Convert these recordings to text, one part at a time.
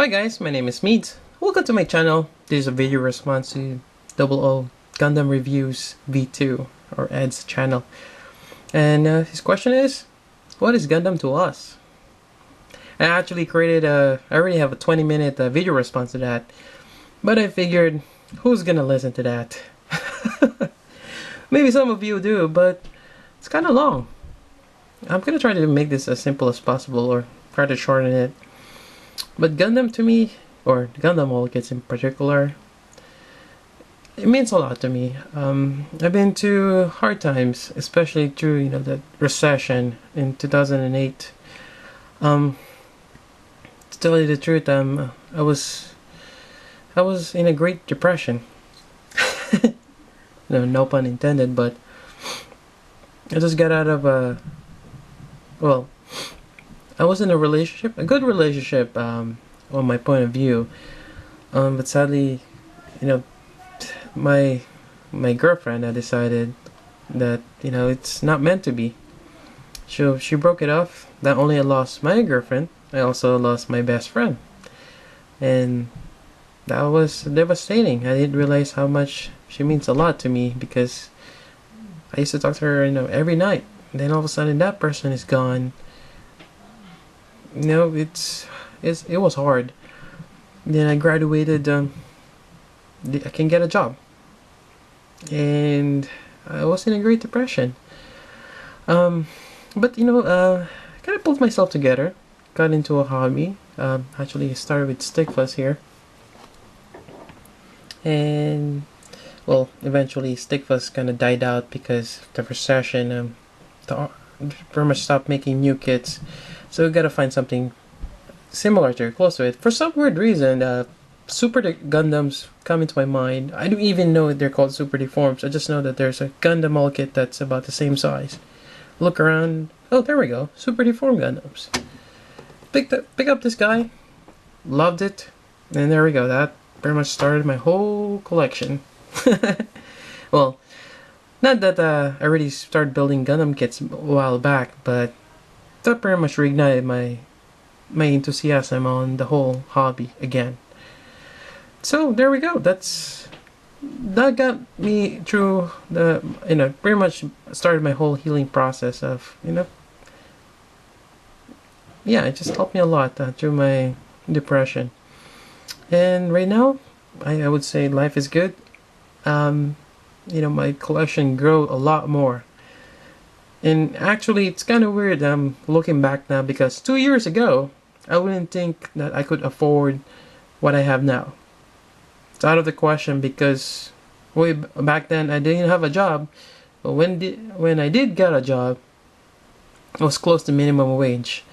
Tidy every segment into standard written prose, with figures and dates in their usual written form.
Hi guys, my name is Meads. Welcome to my channel. This is a video response to O Gundam Reviews V2 or Ed's channel. And his question is, what is Gundam to us? I actually I already have a 20-minute video response to that. But I figured, who's gonna listen to that? Maybe some of you do, but it's kind of long. I'm gonna try to make this as simple as possible or try to shorten it. But Gundam to me, or Gundam all kids in particular, it means a lot to me. I've been through hard times, especially through the recession in 2008. To tell you the truth, I was in a Great Depression. No pun intended, but I just got out of I was in a relationship, a good relationship, on my point of view. But sadly, my girlfriend had decided that it's not meant to be. So she broke it off. Not only I lost my girlfriend, I also lost my best friend, and that was devastating. I didn't realize how much she means a lot to me because I used to talk to her, every night. And then all of a sudden, that person is gone. It was hard. Then I graduated. I can get a job, and I was in a Great Depression. But kind of pulled myself together. Got into a hobby. Actually, started with stick fuss here, and eventually stick fuss kind of died out because of the recession. Pretty much stopped making new kits. So we gotta find something similar to it, close to it. For some weird reason, Super Gundams come into my mind. I don't even know if they're called Super Deforms. I just know that there's a Gundam all kit that's about the same size. Look around. Oh, there we go. Super Deformed Gundams. Pick up this guy. Loved it. And there we go. That pretty much started my whole collection. Well, not that I already started building Gundam kits a while back, but that pretty much reignited my enthusiasm on the whole hobby again. So there we go. That got me through the pretty much started my whole healing process of it just helped me a lot through my depression. And right now, I would say life is good. My collection grew a lot more. And actually, it's kind of weird looking back now, because 2 years ago, I wouldn't think that I could afford what I have now. It's out of the question because way back then, I didn't have a job. But when I did get a job, it was close to minimum wage.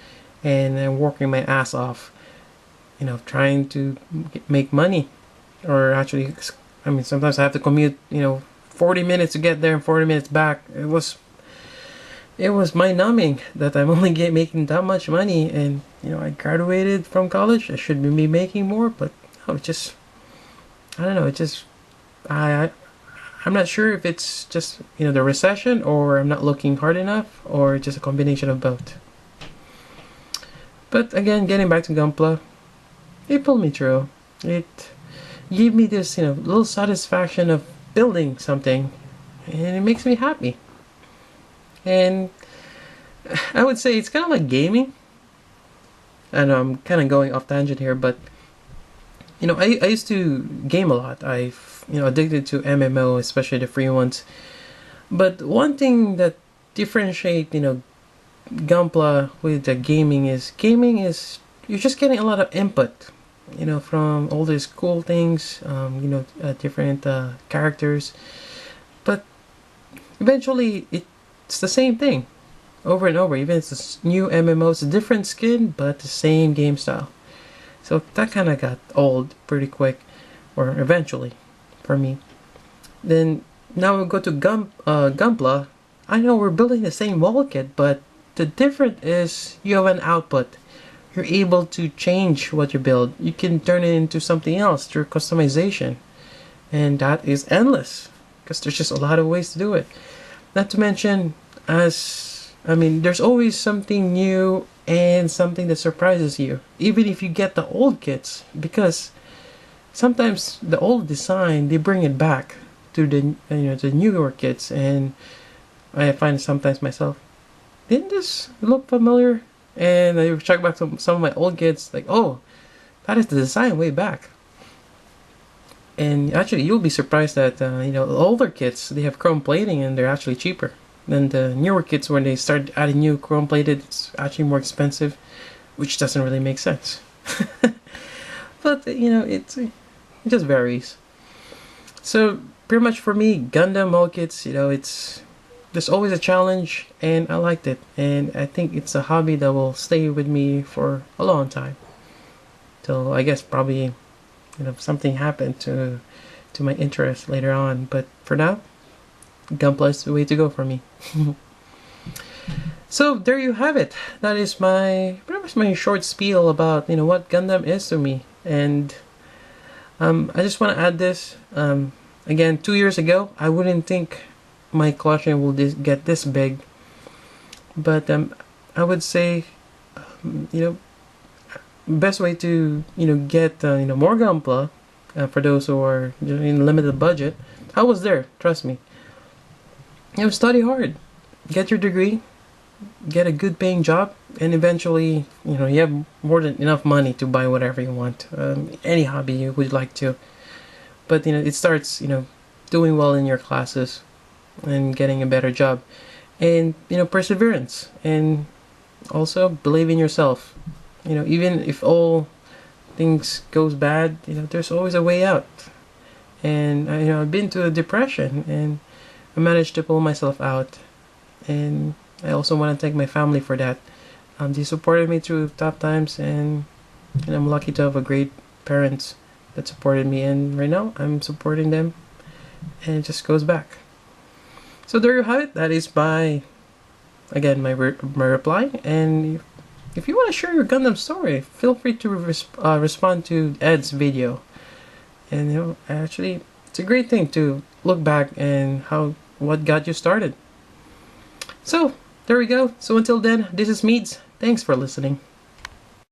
And I'm working my ass off, trying to make money. Or actually, sometimes I have to commute, 40 minutes to get there and 40 minutes back. It was mind-numbing that I'm only making that much money, and I graduated from college. I should be making more, but I don't know. I'm not sure if it's just the recession, or I'm not looking hard enough, or just a combination of both. But again, getting back to Gunpla, it pulled me through. It gave me this little satisfaction of building something, and it makes me happy. And I would say it's kind of like gaming. I know I'm kind of going off tangent here, but I used to game a lot. I've addicted to MMO, especially the free ones. But one thing that differentiate Gunpla with the gaming is you're just getting a lot of input, from all these cool things, different characters. But eventually it's the same thing over and over. Even if it's a new MMO, it's a different skin, but the same game style. So that kind of got old pretty quick, or eventually, for me. Then now we go to Gunpla. I know we're building the same wall kit, but the difference is you have an output. You're able to change what you build. You can turn it into something else through customization, and that is endless because there's just a lot of ways to do it. Not to mention, as I mean, there's always something new and something that surprises you, even if you get the old kits, because sometimes the old design they bring it back to the newer kits, and I find sometimes myself, didn't this look familiar? And I check back some of my old kits, like, oh, that is the design way back. And actually, you'll be surprised that the older kits they have chrome plating and they're actually cheaper than the newer kits. When they start adding new chrome plated, it's actually more expensive, which doesn't really make sense. But it just varies. So pretty much for me, Gundam mold kits, it's there's always a challenge, and I liked it, and I think it's a hobby that will stay with me for a long time. Till I guess probably something happened to my interest later on, but for now, Gunpla is the way to go for me. So there you have it. That is my pretty much my short spiel about what Gundam is to me, and I just want to add this. Again, 2 years ago, I wouldn't think my collection will get this big, but I would say, best way to get more Gunpla for those who are in limited budget. I was there, trust me. Study hard, get your degree, get a good paying job, and eventually you have more than enough money to buy whatever you want, any hobby you would like to. But it starts doing well in your classes and getting a better job, and perseverance, and also believe in yourself. Even if all things goes bad, there's always a way out. And I've been to a depression, and I managed to pull myself out. And I also want to thank my family for that. They supported me through tough times, and I'm lucky to have a great parents that supported me. And right now, I'm supporting them, and it just goes back. So there you have it. That is my reply. And if you want to share your Gundam story, feel free to respond to Ed's video. And actually, it's a great thing to look back and what got you started. So there we go. So until then, this is Meads. Thanks for listening.